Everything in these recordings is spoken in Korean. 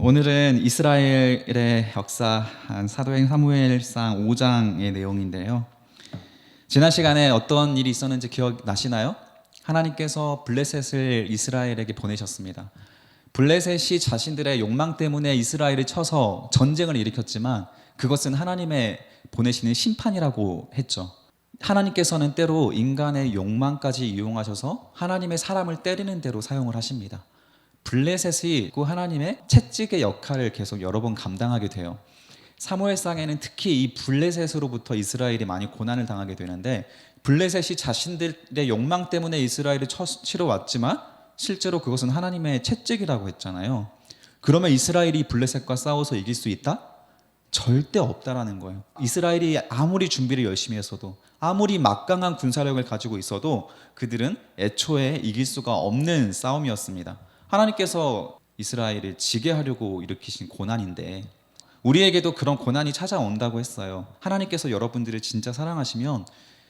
오늘은 이스라엘의 역사한 사도행 사무엘상 5장의 내용인데요. 지난 시간에 어떤 일이 있었는지 기억나시나요? 하나님께서 블레셋을 이스라엘에게 보내셨습니다. 블레셋이 자신들의 욕망 때문에 이스라엘을 쳐서 전쟁을 일으켰지만 그것은 하나님의 보내시는 심판이라고 했죠. 하나님께서는 때로 인간의 욕망까지 이용하셔서 하나님의 사람을 때리는 대로 사용을 하십니다. 블레셋이 그 하나님의 채찍의 역할을 계속 여러 번 감당하게 돼요. 사무엘상에는 특히 이 블레셋으로부터 이스라엘이 많이 고난을 당하게 되는데, 블레셋이 자신들의 욕망 때문에 이스라엘을 치러 왔지만 실제로 그것은 하나님의 채찍이라고 했잖아요. 그러면 이스라엘이 블레셋과 싸워서 이길 수 있다? 절대 없다라는 거예요. 이스라엘이 아무리 준비를 열심히 했어도, 아무리 막강한 군사력을 가지고 있어도 그들은 애초에 이길 수가 없는 싸움이었습니다. 하나님께서 이스라엘을 지게 하려고 일으키신 고난인데 우리에게도 그런 고난이 찾아온다고 했어요. 하나님께서 여러분들을 진짜 사랑하시면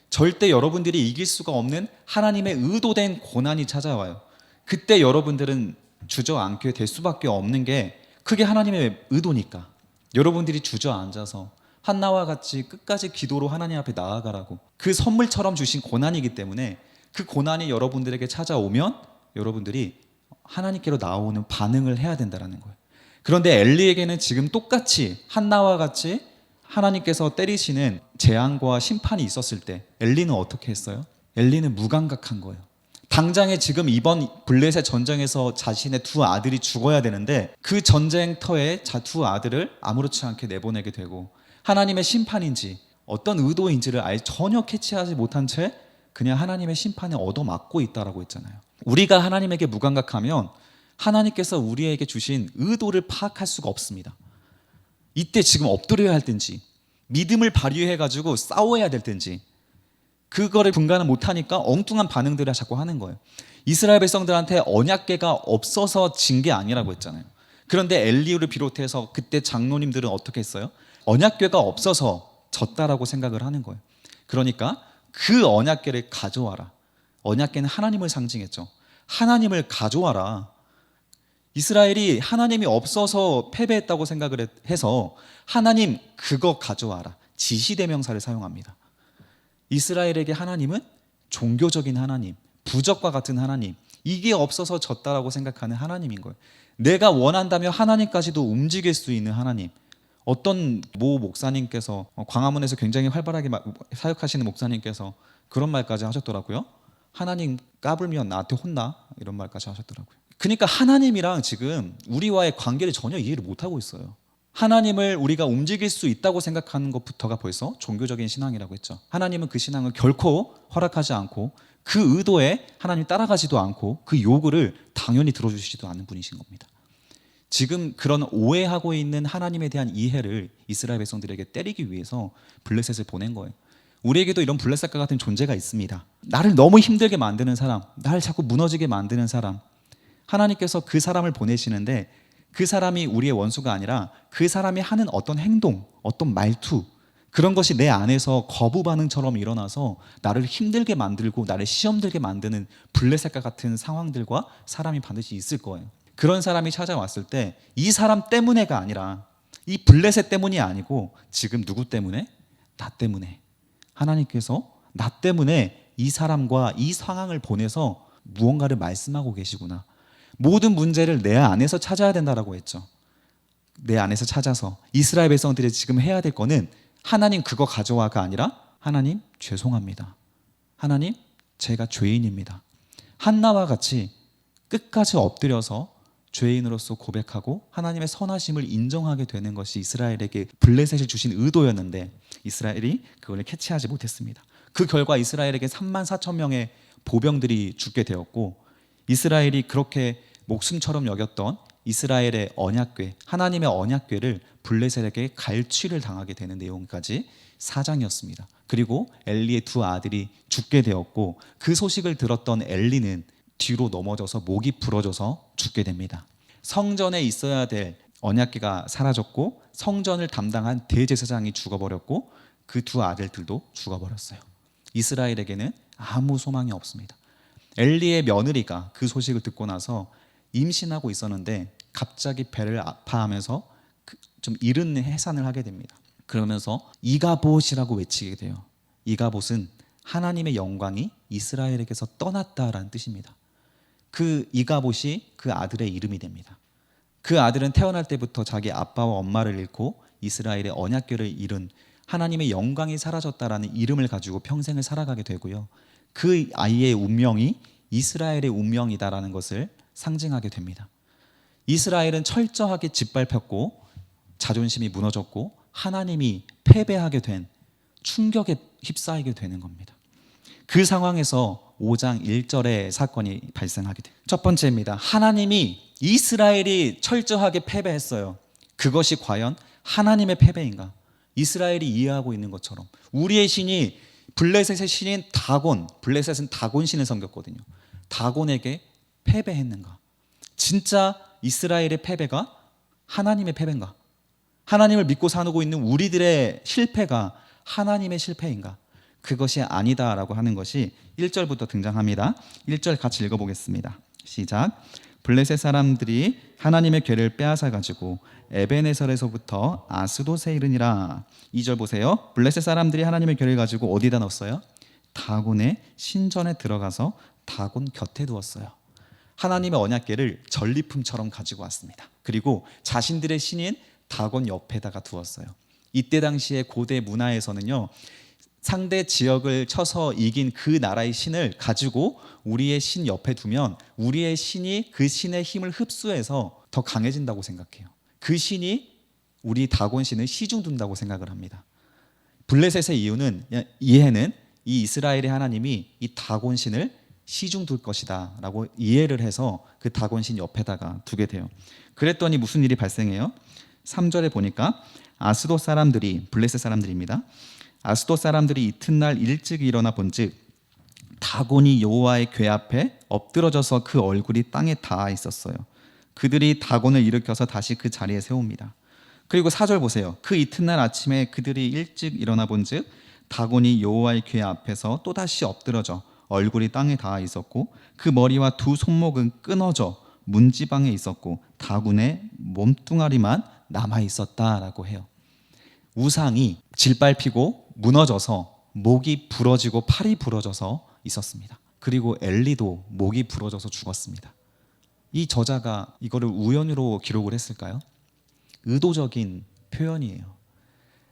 절대 여러분들이 이길 수가 없는 하나님의 의도된 고난이 찾아와요. 그때 여러분들은 주저앉게 될 수밖에 없는 게 그게 하나님의 의도니까. 여러분들이 주저앉아서 한나와 같이 끝까지 기도로 하나님 앞에 나아가라고, 그 선물처럼 주신 고난이기 때문에 그 고난이 여러분들에게 찾아오면 여러분들이 하나님께로 나오는 반응을 해야 된다는 거예요. 그런데 엘리에게는 지금 똑같이 한나와 같이 하나님께서 때리시는 재앙과 심판이 있었을 때 엘리는 어떻게 했어요? 엘리는 무감각한 거예요. 당장에 지금 이번 블레셋 전쟁에서 자신의 두 아들이 죽어야 되는데 그 전쟁터에 두 아들을 아무렇지 않게 내보내게 되고, 하나님의 심판인지 어떤 의도인지를 전혀 캐치하지 못한 채 그냥 하나님의 심판에 얻어맞고 있다라고 했잖아요. 우리가 하나님에게 무감각하면 하나님께서 우리에게 주신 의도를 파악할 수가 없습니다. 이때 지금 엎드려야 할 땐지, 믿음을 발휘해가지고 싸워야 될 땐지, 그거를 분간을 못하니까 엉뚱한 반응들을 자꾸 하는 거예요. 이스라엘 백성들한테 언약궤가 없어서 진 게 아니라고 했잖아요. 그런데 엘리후를 비롯해서 그때 장로님들은 어떻게 했어요? 언약궤가 없어서 졌다라고 생각을 하는 거예요. 그러니까 그 언약궤를 가져와라. 언약궤는 하나님을 상징했죠. 하나님을 가져와라. 이스라엘이 하나님이 없어서 패배했다고 생각을 해서 하나님 그거 가져와라. 지시대명사를 사용합니다. 이스라엘에게 하나님은 종교적인 하나님, 부적과 같은 하나님, 이게 없어서 졌다라고 생각하는 하나님인 거예요. 내가 원한다면 하나님까지도 움직일 수 있는 하나님. 어떤 모 목사님께서, 광화문에서 굉장히 활발하게 사역하시는 목사님께서 그런 말까지 하셨더라고요. 하나님 까불면 나한테 혼나, 이런 말까지 하셨더라고요. 그러니까 하나님이랑 지금 우리와의 관계를 전혀 이해를 못하고 있어요. 하나님을 우리가 움직일 수 있다고 생각하는 것부터가 벌써 종교적인 신앙이라고 했죠. 하나님은 그 신앙을 결코 허락하지 않고 그 의도에 하나님 따라가지도 않고 그 요구를 당연히 들어주시지도 않는 분이신 겁니다. 지금 그런 오해하고 있는 하나님에 대한 이해를 이스라엘 백성들에게 때리기 위해서 블레셋을 보낸 거예요. 우리에게도 이런 블레셋과 같은 존재가 있습니다. 나를 너무 힘들게 만드는 사람, 나를 자꾸 무너지게 만드는 사람. 하나님께서 그 사람을 보내시는데 그 사람이 우리의 원수가 아니라 그 사람이 하는 어떤 행동, 어떤 말투, 그런 것이 내 안에서 거부 반응처럼 일어나서 나를 힘들게 만들고 나를 시험 들게 만드는 블레셋과 같은 상황들과 사람이 반드시 있을 거예요. 그런 사람이 찾아왔을 때 이 사람 때문에가 아니라, 이 블레셋 때문이 아니고 지금 누구 때문에? 나 때문에. 하나님께서 나 때문에 이 사람과 이 상황을 보내서 무언가를 말씀하고 계시구나. 모든 문제를 내 안에서 찾아야 된다라고 했죠. 내 안에서 찾아서 이스라엘 백성들이 지금 해야 될 거는 하나님 그거 가져와가 아니라 하나님 죄송합니다. 하나님 제가 죄인입니다. 한나와 같이 끝까지 엎드려서 죄인으로서 고백하고 하나님의 선하심을 인정하게 되는 것이 이스라엘에게 블레셋을 주신 의도였는데 이스라엘이 그걸 캐치하지 못했습니다. 그 결과 이스라엘에게 34,000명의 보병들이 죽게 되었고, 이스라엘이 그렇게 목숨처럼 여겼던 이스라엘의 언약궤, 하나님의 언약궤를 블레셋에게 갈취를 당하게 되는 내용까지 4장이었습니다. 그리고 엘리의 두 아들이 죽게 되었고 그 소식을 들었던 엘리는 뒤로 넘어져서 목이 부러져서 죽게 됩니다. 성전에 있어야 될 언약궤가 사라졌고 성전을 담당한 대제사장이 죽어버렸고 그 두 아들들도 죽어버렸어요. 이스라엘에게는 아무 소망이 없습니다. 엘리의 며느리가 그 소식을 듣고 나서 임신하고 있었는데 갑자기 배를 아파하면서 좀 이른 해산을 하게 됩니다. 그러면서 이가봇이라고 외치게 돼요. 이가봇은 하나님의 영광이 이스라엘에게서 떠났다라는 뜻입니다. 그 이가봇이 그 아들의 이름이 됩니다. 그 아들은 태어날 때부터 자기 아빠와 엄마를 잃고 이스라엘의 언약궤를 잃은 하나님의 영광이 사라졌다라는 이름을 가지고 평생을 살아가게 되고요. 그 아이의 운명이 이스라엘의 운명이다라는 것을 상징하게 됩니다. 이스라엘은 철저하게 짓밟혔고 자존심이 무너졌고 하나님이 패배하게 된 충격에 휩싸이게 되는 겁니다. 그 상황에서 5장 1절의 사건이 발생하게 돼요. 첫 번째입니다. 하나님이 이스라엘이 철저하게 패배했어요. 그것이 과연 하나님의 패배인가? 이스라엘이 이해하고 있는 것처럼 우리의 신이 블레셋의 신인 다곤, 블레셋은 다곤 신을 섬겼거든요. 다곤에게 패배했는가? 진짜 이스라엘의 패배가 하나님의 패배인가? 하나님을 믿고 사누고 있는 우리들의 실패가 하나님의 실패인가? 그것이 아니다라고 하는 것이 1절부터 등장합니다. 1절 같이 읽어보겠습니다. 시작. 블레셋 사람들이 하나님의 궤를 빼앗아 가지고 에베네설에서부터 아스돗에 이르니라. 2절 보세요. 블레셋 사람들이 하나님의 궤를 가지고 어디다 넣었어요? 다곤의 신전에 들어가서 다곤 곁에 두었어요. 하나님의 언약궤를 전리품처럼 가지고 왔습니다. 그리고 자신들의 신인 다곤 옆에다가 두었어요. 이때 당시의 고대 문화에서는요, 상대 지역을 쳐서 이긴 그 나라의 신을 가지고 우리의 신 옆에 두면 우리의 신이 그 신의 힘을 흡수해서 더 강해진다고 생각해요. 그 신이 우리 다곤 신을 시중둔다고 생각을 합니다. 블레셋의 이해는 이 이스라엘의 하나님이 이 다곤 신을 시중둘 것이다 라고 이해를 해서 그 다곤 신 옆에다가 두게 돼요. 그랬더니 무슨 일이 발생해요? 3절에 보니까 아스돗 사람들이, 블레셋 사람들입니다. 아스돗 사람들이 이튿날 일찍 일어나 본즉 다곤이 여호와의 궤 앞에 엎드러져서 그 얼굴이 땅에 닿아 있었어요. 그들이 다곤을 일으켜서 다시 그 자리에 세웁니다. 그리고 4절 보세요. 그 이튿날 아침에 그들이 일찍 일어나 본즉 다곤이 여호와의 궤 앞에서 또다시 엎드러져 얼굴이 땅에 닿아 있었고 그 머리와 두 손목은 끊어져 문지방에 있었고 다곤의 몸뚱아리만 남아 있었다라고 해요. 우상이 질밟히고 무너져서 목이 부러지고 팔이 부러져서 있었습니다. 그리고 엘리도 목이 부러져서 죽었습니다. 이 저자가 이거를 우연으로 기록을 했을까요? 의도적인 표현이에요.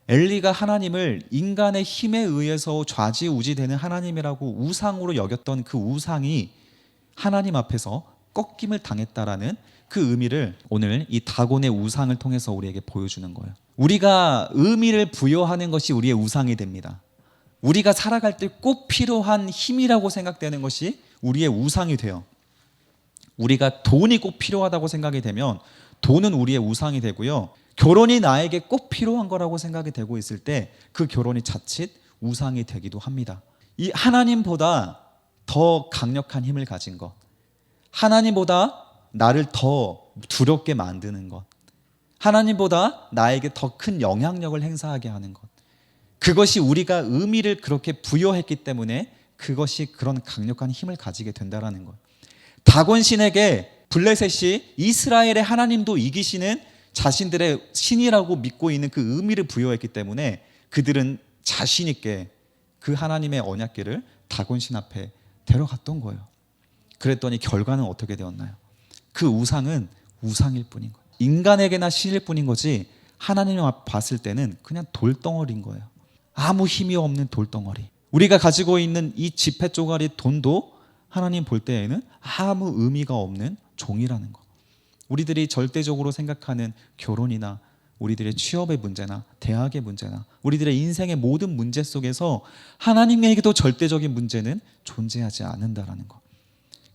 엘리가 하나님을 인간의 힘에 의해서 좌지우지되는 하나님이라고 우상으로 여겼던 그 우상이 하나님 앞에서 꺾임을 당했다라는 그 의미를 오늘 이 다곤의 우상을 통해서 우리에게 보여주는 거예요. 우리가 의미를 부여하는 것이 우리의 우상이 됩니다. 우리가 살아갈 때 꼭 필요한 힘이라고 생각되는 것이 우리의 우상이 돼요. 우리가 돈이 꼭 필요하다고 생각이 되면 돈은 우리의 우상이 되고요. 결혼이 나에게 꼭 필요한 거라고 생각이 되고 있을 때 그 결혼이 자칫 우상이 되기도 합니다. 이 하나님보다 더 강력한 힘을 가진 것, 하나님보다 나를 더 두렵게 만드는 것, 하나님보다 나에게 더 큰 영향력을 행사하게 하는 것, 그것이 우리가 의미를 그렇게 부여했기 때문에 그것이 그런 강력한 힘을 가지게 된다는 것. 다곤 신에게 블레셋이 이스라엘의 하나님도 이기시는 자신들의 신이라고 믿고 있는 그 의미를 부여했기 때문에 그들은 자신 있게 그 하나님의 언약궤를 다곤 신 앞에 데려갔던 거예요. 그랬더니 결과는 어떻게 되었나요? 그 우상은 우상일 뿐인 거예요. 인간에게나 신일 뿐인 거지 하나님 앞 봤을 때는 그냥 돌덩어리인 거예요. 아무 힘이 없는 돌덩어리. 우리가 가지고 있는 이 지폐 쪼가리 돈도 하나님 볼 때에는 아무 의미가 없는 종이라는 거. 우리들이 절대적으로 생각하는 결혼이나 우리들의 취업의 문제나 대학의 문제나 우리들의 인생의 모든 문제 속에서 하나님에게도 절대적인 문제는 존재하지 않는다라는 거.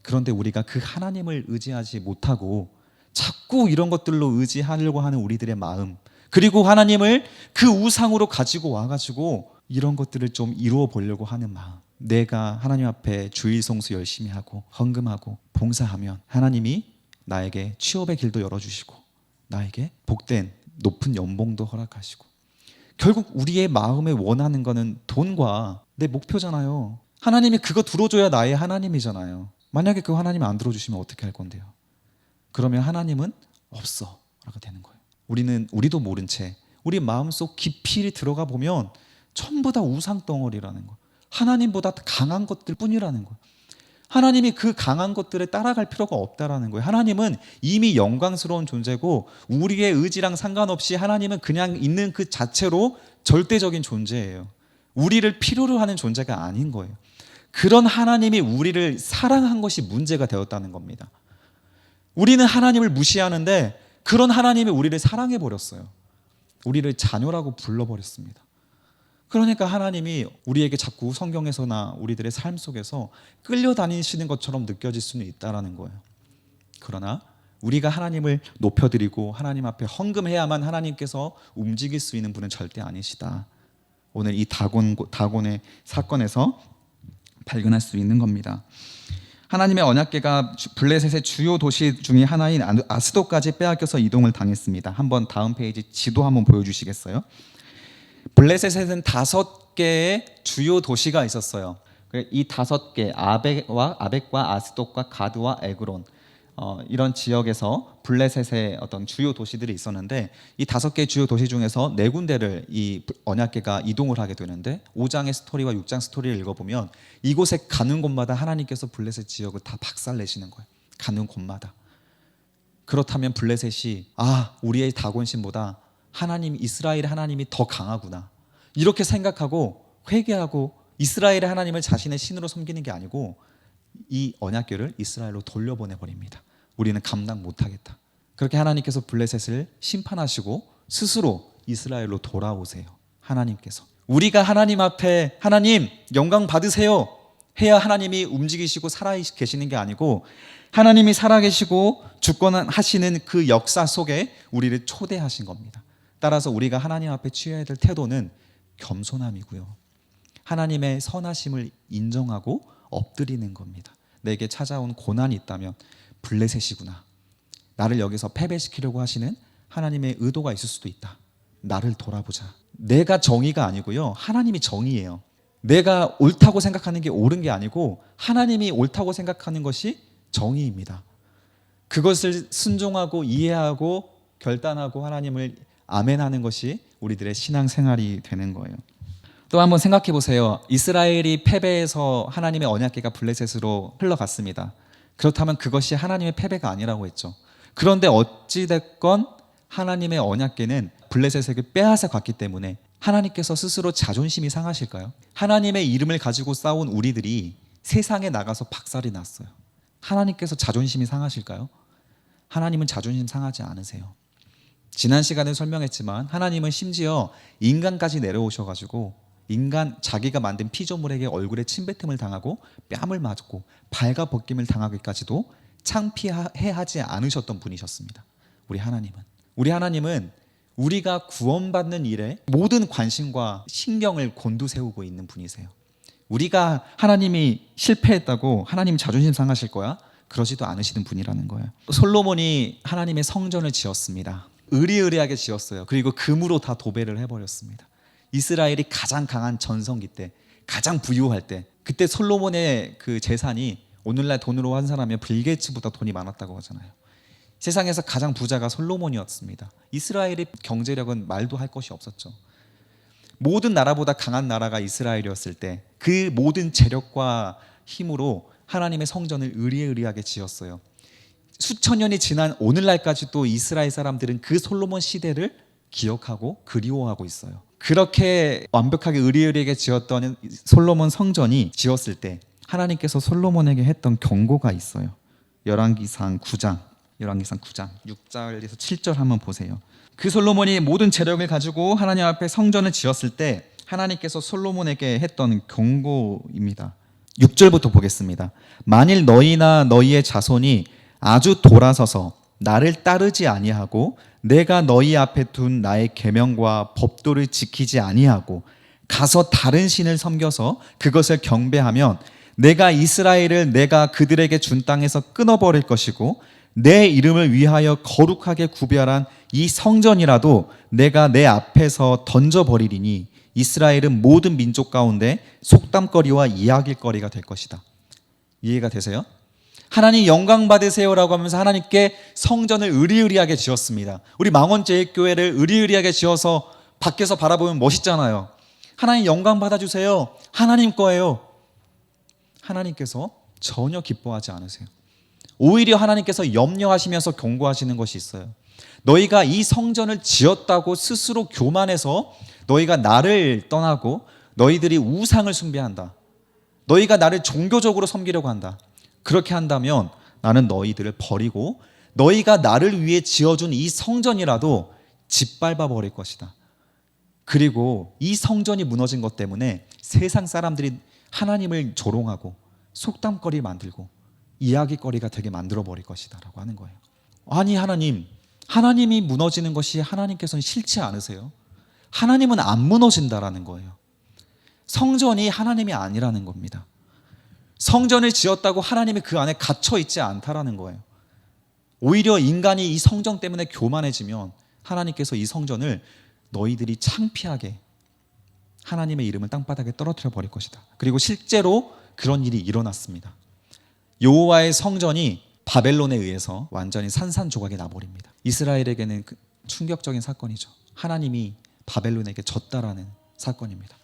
그런데 우리가 그 하나님을 의지하지 못하고 자꾸 이런 것들로 의지하려고 하는 우리들의 마음, 그리고 하나님을 그 우상으로 가지고 와가지고 이런 것들을 좀 이루어 보려고 하는 마음. 내가 하나님 앞에 주일 성수 열심히 하고 헌금하고 봉사하면 하나님이 나에게 취업의 길도 열어주시고 나에게 복된 높은 연봉도 허락하시고, 결국 우리의 마음에 원하는 거는 돈과 내 목표잖아요. 하나님이 그거 들어줘야 나의 하나님이잖아요. 만약에 그 하나님이 안 들어주시면 어떻게 할 건데요? 그러면 하나님은 없어라고 되는 거예요. 우리도 모른 채 우리 마음속 깊이 들어가 보면 전부 다 우상 덩어리라는 거예요. 하나님보다 강한 것들 뿐이라는 거예요. 하나님이 그 강한 것들에 따라갈 필요가 없다라는 거예요. 하나님은 이미 영광스러운 존재고 우리의 의지랑 상관없이 하나님은 그냥 있는 그 자체로 절대적인 존재예요. 우리를 필요로 하는 존재가 아닌 거예요. 그런 하나님이 우리를 사랑한 것이 문제가 되었다는 겁니다. 우리는 하나님을 무시하는데 그런 하나님이 우리를 사랑해버렸어요. 우리를 자녀라고 불러버렸습니다. 그러니까 하나님이 우리에게 자꾸 성경에서나 우리들의 삶 속에서 끌려다니시는 것처럼 느껴질 수는 있다는 거예요. 그러나 우리가 하나님을 높여드리고 하나님 앞에 헌금해야만 하나님께서 움직일 수 있는 분은 절대 아니시다. 오늘 이 다곤의 사건에서 발견할 수 있는 겁니다. 하나님의 언약궤가 블레셋의 주요 도시 중의 하나인 아스돗까지 빼앗겨서 이동을 당했습니다. 한번 다음 페이지 지도 한번 보여주시겠어요? 블레셋에는 5개의 주요 도시가 있었어요. 이 5개 아벡과 아스돗과 가드와 에그론 이런 지역에서 블레셋의 어떤 주요 도시들이 있었는데 이 5개 주요 도시 중에서 4군데를 이 언약궤가 이동을 하게 되는데 5장의 스토리와 6장 스토리를 읽어보면 이곳에 가는 곳마다 하나님께서 블레셋 지역을 다 박살내시는 거예요. 가는 곳마다. 그렇다면 블레셋이 우리의 다곤신보다 하나님 이스라엘의 하나님이 더 강하구나 이렇게 생각하고 회개하고 이스라엘의 하나님을 자신의 신으로 섬기는 게 아니고 이 언약궤를 이스라엘로 돌려보내버립니다. 우리는 감당 못하겠다. 그렇게 하나님께서 블레셋을 심판하시고 스스로 이스라엘로 돌아오세요. 하나님께서 우리가 하나님 앞에 하나님 영광 받으세요 해야 하나님이 움직이시고 살아계시는 게 아니고 하나님이 살아계시고 주권하시는 그 역사 속에 우리를 초대하신 겁니다. 따라서 우리가 하나님 앞에 취해야 될 태도는 겸손함이고요. 하나님의 선하심을 인정하고 엎드리는 겁니다. 내게 찾아온 고난이 있다면 블레셋이구나. 나를 여기서 패배시키려고 하시는 하나님의 의도가 있을 수도 있다. 나를 돌아보자. 내가 정의가 아니고요. 하나님이 정의예요. 내가 옳다고 생각하는 게 옳은 게 아니고 하나님이 옳다고 생각하는 것이 정의입니다. 그것을 순종하고 이해하고 결단하고 하나님을 아멘하는 것이 우리들의 신앙생활이 되는 거예요. 또 한번 생각해 보세요. 이스라엘이 패배해서 하나님의 언약궤가 블레셋으로 흘러갔습니다. 그렇다면 그것이 하나님의 패배가 아니라고 했죠. 그런데 어찌됐건 하나님의 언약궤는 블레셋에게 빼앗아 갔기 때문에 하나님께서 스스로 자존심이 상하실까요? 하나님의 이름을 가지고 싸운 우리들이 세상에 나가서 박살이 났어요. 하나님께서 자존심이 상하실까요? 하나님은 자존심 상하지 않으세요. 지난 시간에 설명했지만 하나님은 심지어 인간까지 내려오셔가지고 자기가 만든 피조물에게 얼굴에 침뱉음을 당하고 뺨을 맞고 발가벗김을 당하기까지도 창피해하지 않으셨던 분이셨습니다. 우리 하나님은 우리가 구원받는 일에 모든 관심과 신경을 곤두세우고 있는 분이세요. 우리가 하나님이 실패했다고 하나님 자존심 상하실 거야? 그러지도 않으시는 분이라는 거예요. 솔로몬이 하나님의 성전을 지었습니다. 으리으리하게 지었어요. 그리고 금으로 다 도배를 해버렸습니다. 이스라엘이 가장 강한 전성기 때, 가장 부유할 때, 그때 솔로몬의 그 재산이 오늘날 돈으로 환산하면 빌 게이츠보다 돈이 많았다고 하잖아요. 세상에서 가장 부자가 솔로몬이었습니다. 이스라엘의 경제력은 말도 할 것이 없었죠. 모든 나라보다 강한 나라가 이스라엘이었을 때 그 모든 재력과 힘으로 하나님의 성전을 으리으리하게 지었어요. 수천 년이 지난 오늘날까지도 이스라엘 사람들은 그 솔로몬 시대를 기억하고 그리워하고 있어요. 그렇게 완벽하게 으리으리하게 지었던 솔로몬 성전이 지었을 때 하나님께서 솔로몬에게 했던 경고가 있어요. 열왕기상 9장 6절에서 7절 한번 보세요. 그 솔로몬이 모든 재력을 가지고 하나님 앞에 성전을 지었을 때 하나님께서 솔로몬에게 했던 경고입니다. 6절부터 보겠습니다. 만일 너희나 너희의 자손이 아주 돌아서서 나를 따르지 아니하고 내가 너희 앞에 둔 나의 계명과 법도를 지키지 아니하고 가서 다른 신을 섬겨서 그것을 경배하면 내가 이스라엘을 내가 그들에게 준 땅에서 끊어버릴 것이고 내 이름을 위하여 거룩하게 구별한 이 성전이라도 내가 내 앞에서 던져버리리니 이스라엘은 모든 민족 가운데 속담거리와 이야기거리가 될 것이다. 이해가 되세요? 하나님 영광 받으세요라고 하면서 하나님께 성전을 으리으리하게 지었습니다. 우리 망원제일교회를 으리으리하게 지어서 밖에서 바라보면 멋있잖아요. 하나님 영광 받아주세요. 하나님 거예요. 하나님께서 전혀 기뻐하지 않으세요. 오히려 하나님께서 염려하시면서 경고하시는 것이 있어요. 너희가 이 성전을 지었다고 스스로 교만해서 너희가 나를 떠나고 너희들이 우상을 숭배한다. 너희가 나를 종교적으로 섬기려고 한다. 그렇게 한다면 나는 너희들을 버리고 너희가 나를 위해 지어준 이 성전이라도 짓밟아 버릴 것이다. 그리고 이 성전이 무너진 것 때문에 세상 사람들이 하나님을 조롱하고 속담거리 만들고 이야기거리가 되게 만들어 버릴 것이다 라고 하는 거예요. 아니 하나님이 무너지는 것이 하나님께서는 싫지 않으세요? 하나님은 안 무너진다라는 거예요. 성전이 하나님이 아니라는 겁니다. 성전을 지었다고 하나님이 그 안에 갇혀 있지 않다라는 거예요. 오히려 인간이 이 성전 때문에 교만해지면 하나님께서 이 성전을 너희들이 창피하게 하나님의 이름을 땅바닥에 떨어뜨려 버릴 것이다. 그리고 실제로 그런 일이 일어났습니다. 여호와의 성전이 바벨론에 의해서 완전히 산산조각이 나버립니다. 이스라엘에게는 충격적인 사건이죠. 하나님이 바벨론에게 졌다라는 사건입니다.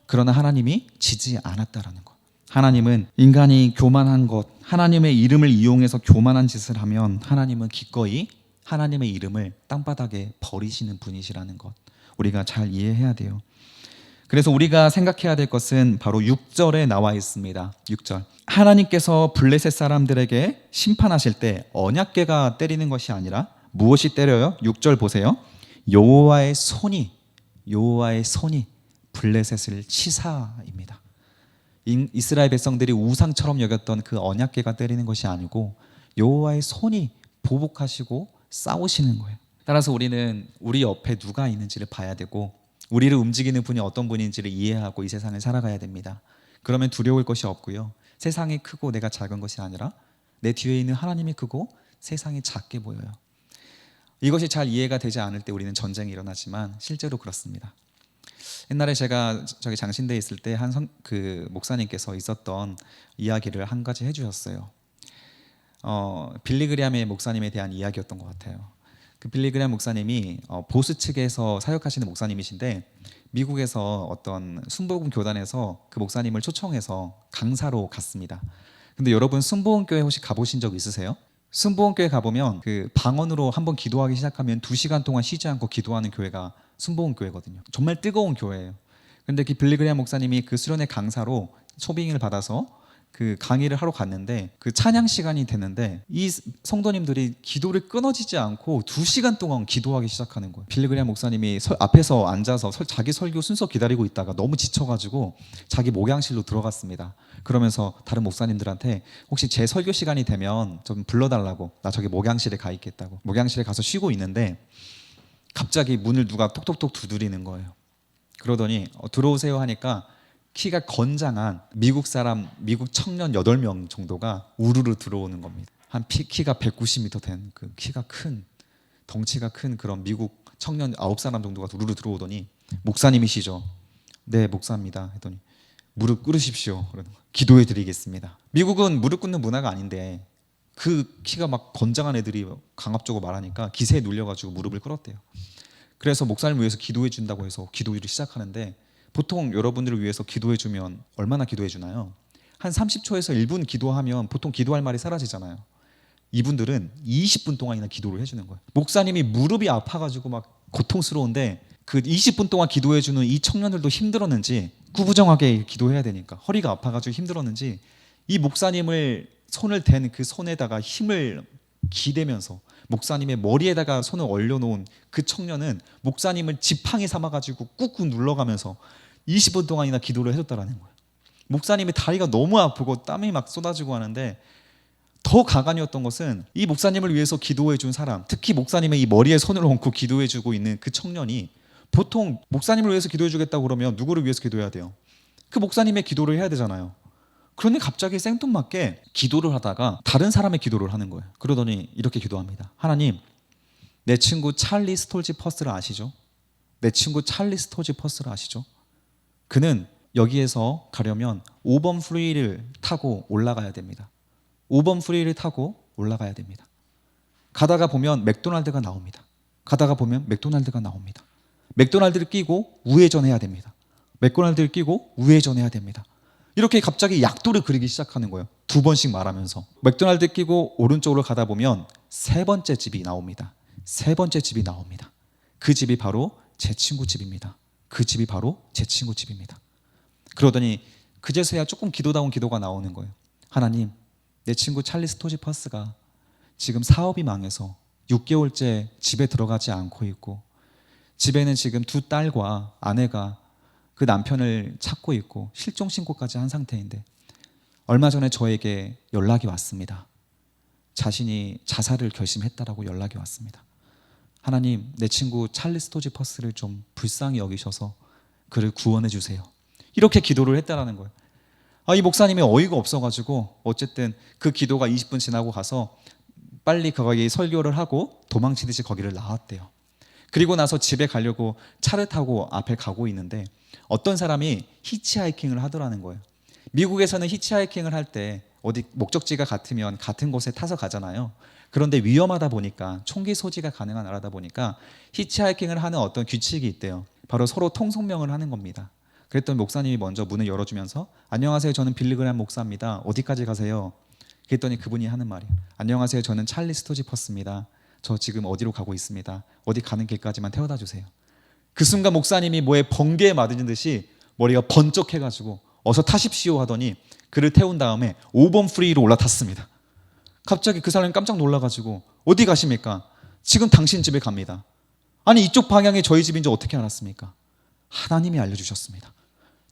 그러나 하나님이 지지 않았다라는 것. 하나님은 인간이 교만한 것, 하나님의 이름을 이용해서 교만한 짓을 하면 하나님은 기꺼이 하나님의 이름을 땅바닥에 버리시는 분이시라는 것, 우리가 잘 이해해야 돼요. 그래서 우리가 생각해야 될 것은 바로 6절에 나와 있습니다. 6절. 하나님께서 블레셋 사람들에게 심판하실 때 언약궤가 때리는 것이 아니라 무엇이 때려요? 6절 보세요. 여호와의 손이 블레셋을 치사입니다. 이스라엘 백성들이 우상처럼 여겼던 그 언약궤가 때리는 것이 아니고 여호와의 손이 보복하시고 싸우시는 거예요. 따라서 우리는 우리 옆에 누가 있는지를 봐야 되고 우리를 움직이는 분이 어떤 분인지를 이해하고 이 세상을 살아가야 됩니다. 그러면 두려울 것이 없고요. 세상이 크고 내가 작은 것이 아니라 내 뒤에 있는 하나님이 크고 세상이 작게 보여요. 이것이 잘 이해가 되지 않을 때 우리는 전쟁이 일어나지만 실제로 그렇습니다. 옛날에 제가 저기 장신대에 있을 때 그 목사님께서 있었던 이야기를 한 가지 해주셨어요. 빌리그리암의 목사님에 대한 이야기였던 것 같아요. 그 빌리그리암 목사님이 보수 측에서 사역하시는 목사님이신데 미국에서 어떤 순복음 교단에서 그 목사님을 초청해서 강사로 갔습니다. 근데 여러분 순복음교회 혹시 가보신 적 있으세요? 순복음교회 가보면 그 방언으로 한번 기도하기 시작하면 2시간 동안 쉬지 않고 기도하는 교회가 순복음교회거든요. 정말 뜨거운 교회예요. 근데 그 빌리그리암 목사님이 그 수련회 강사로 초빙을 받아서 그 강의를 하러 갔는데 그 찬양 시간이 됐는데 이 성도님들이 기도를 끊어지지 않고 2시간 동안 기도하기 시작하는 거예요. 빌리그리암 목사님이 앞에서 앉아서 자기 설교 순서 기다리고 있다가 너무 지쳐가지고 자기 목양실로 들어갔습니다. 그러면서 다른 목사님들한테 혹시 제 설교 시간이 되면 좀 불러달라고, 나 저기 목양실에 가 있겠다고. 목양실에 가서 쉬고 있는데 갑자기 문을 누가 톡톡톡 두드리는 거예요. 그러더니 들어오세요 하니까 키가 건장한 미국 청년 8명 정도가 우르르 들어오는 겁니다. 한 키가 190m 된 그 키가 큰, 덩치가 큰 그런 미국 청년 9사람 정도가 우르르 들어오더니 목사님이시죠? 네, 목사입니다. 했더니 무릎 꿇으십시오. 그러는 거예요. 기도해 드리겠습니다. 미국은 무릎 꿇는 문화가 아닌데 그 키가 막 건장한 애들이 강압적으로 말하니까 기세에 눌려가지고 무릎을 꿇었대요. 그래서 목사님을 위해서 기도해 준다고 해서 기도를 시작하는데 보통 여러분들을 위해서 기도해 주면 얼마나 기도해 주나요? 한 30초에서 1분 기도하면 보통 기도할 말이 사라지잖아요. 이분들은 20분 동안이나 기도를 해주는 거예요. 목사님이 무릎이 아파가지고 막 고통스러운데 그 20분 동안 기도해 주는 이 청년들도 힘들었는지, 구부정하게 기도해야 되니까 허리가 아파가지고 힘들었는지 이 목사님을 손을 댄 그 손에다가 힘을 기대면서 목사님의 머리에다가 손을 올려놓은 그 청년은 목사님을 지팡이 삼아가지고 꾹꾹 눌러가면서 20분 동안이나 기도를 해줬다라는 거예요. 목사님의 다리가 너무 아프고 땀이 막 쏟아지고 하는데 더 가관이었던 것은 이 목사님을 위해서 기도해 준 사람, 특히 목사님의 이 머리에 손을 얹고 기도해 주고 있는 그 청년이 보통 목사님을 위해서 기도해 주겠다고 그러면 누구를 위해서 기도해야 돼요? 그 목사님의 기도를 해야 되잖아요. 그런데 갑자기 생뚱맞게 기도를 하다가 다른 사람의 기도를 하는 거예요. 그러더니 이렇게 기도합니다. 하나님, 내 친구 찰리 스톨지 퍼스를 아시죠? 내 친구 찰리 스톨지 퍼스를 아시죠? 그는 여기에서 가려면 5번 프리를 타고 올라가야 됩니다. 5번 프리를 타고 올라가야 됩니다. 가다가 보면 맥도날드가 나옵니다. 가다가 보면 맥도날드가 나옵니다. 맥도날드를 끼고 우회전해야 됩니다. 맥도날드를 끼고 우회전해야 됩니다. 이렇게 갑자기 약도를 그리기 시작하는 거예요. 2번씩 말하면서. 맥도날드 끼고 오른쪽으로 가다 보면 3번째 집이 나옵니다. 3번째 집이 나옵니다. 그 집이 바로 제 친구 집입니다. 그 집이 바로 제 친구 집입니다. 그러더니 그제서야 조금 기도다운 기도가 나오는 거예요. 하나님, 내 친구 찰리 스토지퍼스가 지금 사업이 망해서 6개월째 집에 들어가지 않고 있고, 집에는 지금 2 딸과 아내가 그 남편을 찾고 있고 실종 신고까지 한 상태인데, 얼마 전에 저에게 연락이 왔습니다. 자신이 자살을 결심했다라고 연락이 왔습니다. 하나님, 내 친구 찰리 스토지퍼스를 좀 불쌍히 여기셔서 그를 구원해 주세요. 이렇게 기도를 했다라는 거예요. 이 목사님이 어이가 없어가지고 어쨌든 그 기도가 20분 지나고 가서 빨리 거기 설교를 하고 도망치듯이 거기를 나왔대요. 그리고 나서 집에 가려고 차를 타고 앞에 가고 있는데 어떤 사람이 히치하이킹을 하더라는 거예요. 미국에서는 히치하이킹을 할 때 어디 목적지가 같으면 같은 곳에 타서 가잖아요. 그런데 위험하다 보니까, 총기 소지가 가능한 나라다 보니까 히치하이킹을 하는 어떤 규칙이 있대요. 바로 서로 통성명을 하는 겁니다. 그랬더니 목사님이 먼저 문을 열어주면서, 안녕하세요, 저는 빌리그램 목사입니다. 어디까지 가세요? 그랬더니 그분이 하는 말이, 안녕하세요, 저는 찰리 스토지퍼스입니다. 저 지금 어디로 가고 있습니다. 어디 가는 길까지만 태워다 주세요. 그 순간 목사님이 뭐에 번개에 맞은 듯이 머리가 번쩍해가지고 어서 타십시오 하더니 그를 태운 다음에 5번 프리로 올라탔습니다. 갑자기 그 사람이 깜짝 놀라가지고, 어디 가십니까? 지금 당신 집에 갑니다. 아니, 이쪽 방향이 저희 집인지 어떻게 알았습니까? 하나님이 알려주셨습니다.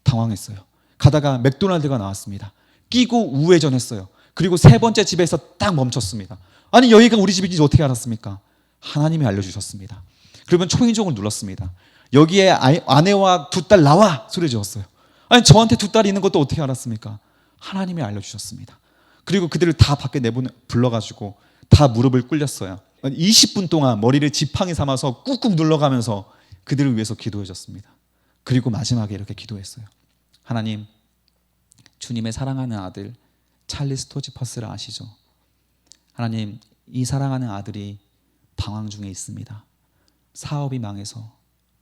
당황했어요. 가다가 맥도날드가 나왔습니다. 끼고 우회전했어요. 그리고 3번째 집에서 딱 멈췄습니다. 아니, 여기가 우리 집인지 어떻게 알았습니까? 하나님이 알려주셨습니다. 그러면 초인종을 눌렀습니다. 여기에 아내와 2 딸 나와! 소리 지었어요. 아니, 저한테 2 딸이 있는 것도 어떻게 알았습니까? 하나님이 알려주셨습니다. 그리고 그들을 다 밖에 불러가지고 다 무릎을 꿇렸어요. 20분 동안 머리를 지팡이 삼아서 꾹꾹 눌러가면서 그들을 위해서 기도해줬습니다. 그리고 마지막에 이렇게 기도했어요. 하나님, 주님의 사랑하는 아들 찰리 스토지퍼스를 아시죠? 하나님, 이 사랑하는 아들이 방황 중에 있습니다. 사업이 망해서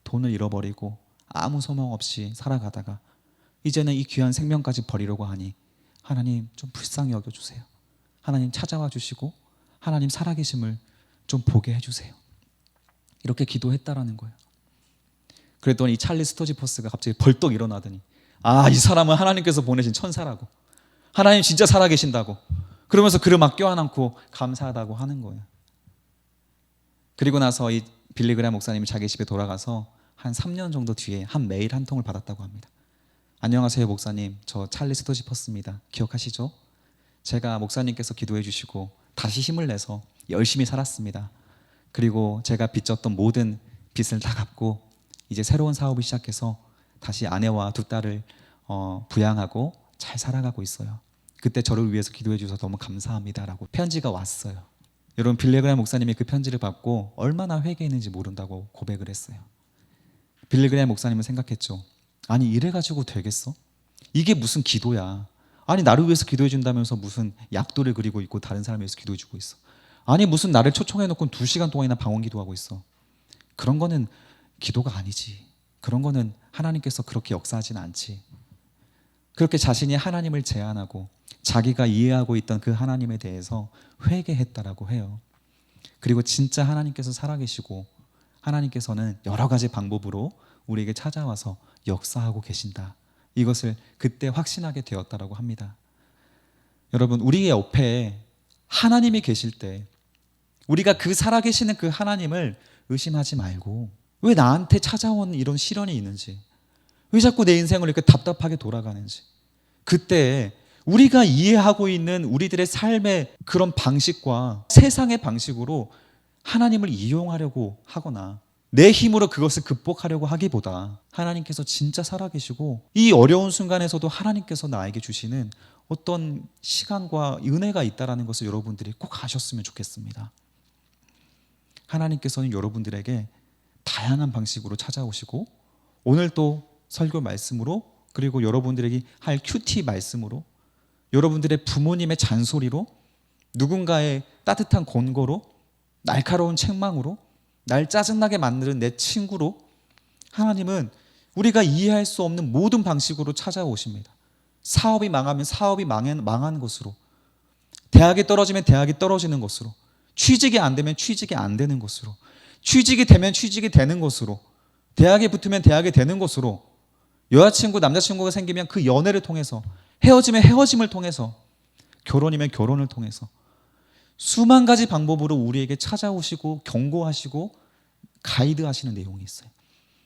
돈을 잃어버리고 아무 소망 없이 살아가다가 이제는 이 귀한 생명까지 버리려고 하니 하나님 좀 불쌍히 여겨주세요. 하나님 찾아와 주시고 하나님 살아계심을 좀 보게 해주세요. 이렇게 기도했다라는 거예요. 그랬더니 이 찰리 스토지퍼스가 갑자기 벌떡 일어나더니, 이 사람은 하나님께서 보내신 천사라고, 하나님 진짜 살아계신다고, 그러면서 그를 막 껴안고 감사하다고 하는 거예요. 그리고 나서 이 빌리그램 목사님이 자기 집에 돌아가서 한 3년 정도 뒤에 한 메일 한 통을 받았다고 합니다. 안녕하세요 목사님, 저 찰리 스토지퍼스입니다. 기억하시죠? 제가 목사님께서 기도해 주시고 다시 힘을 내서 열심히 살았습니다. 그리고 제가 빚졌던 모든 빚을 다 갚고 이제 새로운 사업을 시작해서 다시 아내와 2 딸을 부양하고 잘 살아가고 있어요. 그때 저를 위해서 기도해 주셔서 너무 감사합니다라고 편지가 왔어요. 여러분, 빌리그램 목사님이 그 편지를 받고 얼마나 회개했는지 모른다고 고백을 했어요. 빌리그램 목사님은 생각했죠. 아니, 이래가지고 되겠어? 이게 무슨 기도야? 아니, 나를 위해서 기도해 준다면서 무슨 약도를 그리고 있고 다른 사람을 위해서 기도해 주고 있어. 아니, 무슨 나를 초청해 놓고 2시간 동안이나 방언 기도하고 있어. 그런 거는 기도가 아니지. 그런 거는 하나님께서 그렇게 역사하지는 않지. 그렇게 자신이 하나님을 제안하고 자기가 이해하고 있던 그 하나님에 대해서 회개했다라고 해요. 그리고 진짜 하나님께서 살아계시고 하나님께서는 여러 가지 방법으로 우리에게 찾아와서 역사하고 계신다. 이것을 그때 확신하게 되었다라고 합니다. 여러분, 우리의 옆에 하나님이 계실 때 우리가 그 살아계시는 그 하나님을 의심하지 말고, 왜 나한테 찾아온 이런 시련이 있는지, 왜 자꾸 내 인생을 이렇게 답답하게 돌아가는지, 그때 우리가 이해하고 있는 우리들의 삶의 그런 방식과 세상의 방식으로 하나님을 이용하려고 하거나 내 힘으로 그것을 극복하려고 하기보다 하나님께서 진짜 살아계시고 이 어려운 순간에서도 하나님께서 나에게 주시는 어떤 시간과 은혜가 있다는 것을 여러분들이 꼭 아셨으면 좋겠습니다. 하나님께서는 여러분들에게 다양한 방식으로 찾아오시고, 오늘 또 설교 말씀으로, 그리고 여러분들에게 할 큐티 말씀으로, 여러분들의 부모님의 잔소리로, 누군가의 따뜻한 권고로, 날카로운 책망으로, 날 짜증나게 만드는 내 친구로 하나님은 우리가 이해할 수 없는 모든 방식으로 찾아오십니다. 사업이 망하면 사업이 망한 것으로, 대학이 떨어지면 대학이 떨어지는 것으로, 취직이 안 되면 취직이 안 되는 것으로, 취직이 되면 취직이 되는 것으로, 대학에 붙으면 대학이 되는 것으로, 여자친구, 남자친구가 생기면 그 연애를 통해서, 헤어지면 헤어짐을 통해서, 결혼이면 결혼을 통해서 수만 가지 방법으로 우리에게 찾아오시고 경고하시고 가이드하시는 내용이 있어요.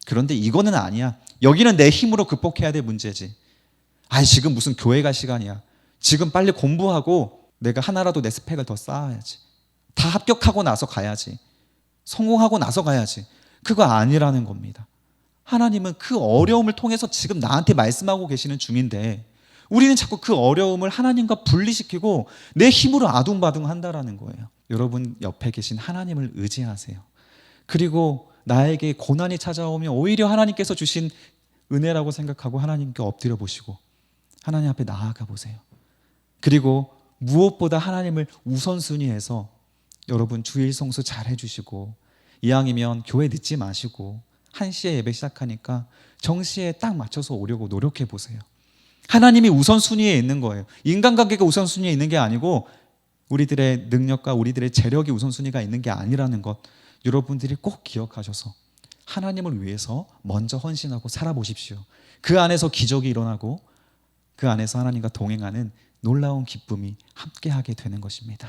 그런데 이거는 아니야. 여기는 내 힘으로 극복해야 될 문제지. 지금 무슨 교회 갈 시간이야. 지금 빨리 공부하고 내가 하나라도 내 스펙을 더 쌓아야지. 다 합격하고 나서 가야지. 성공하고 나서 가야지. 그거 아니라는 겁니다. 하나님은 그 어려움을 통해서 지금 나한테 말씀하고 계시는 중인데 우리는 자꾸 그 어려움을 하나님과 분리시키고 내 힘으로 아둥바둥 한다라는 거예요. 여러분 옆에 계신 하나님을 의지하세요. 그리고 나에게 고난이 찾아오면 오히려 하나님께서 주신 은혜라고 생각하고 하나님께 엎드려 보시고 하나님 앞에 나아가 보세요. 그리고 무엇보다 하나님을 우선순위해서 여러분 주일 성수 잘 해주시고 이왕이면 교회 늦지 마시고 1시에 예배 시작하니까 정시에 딱 맞춰서 오려고 노력해 보세요. 하나님이 우선순위에 있는 거예요. 인간관계가 우선순위에 있는 게 아니고 우리들의 능력과 우리들의 재력이 우선순위가 있는 게 아니라는 것 여러분들이 꼭 기억하셔서 하나님을 위해서 먼저 헌신하고 살아보십시오. 그 안에서 기적이 일어나고 그 안에서 하나님과 동행하는 놀라운 기쁨이 함께하게 되는 것입니다.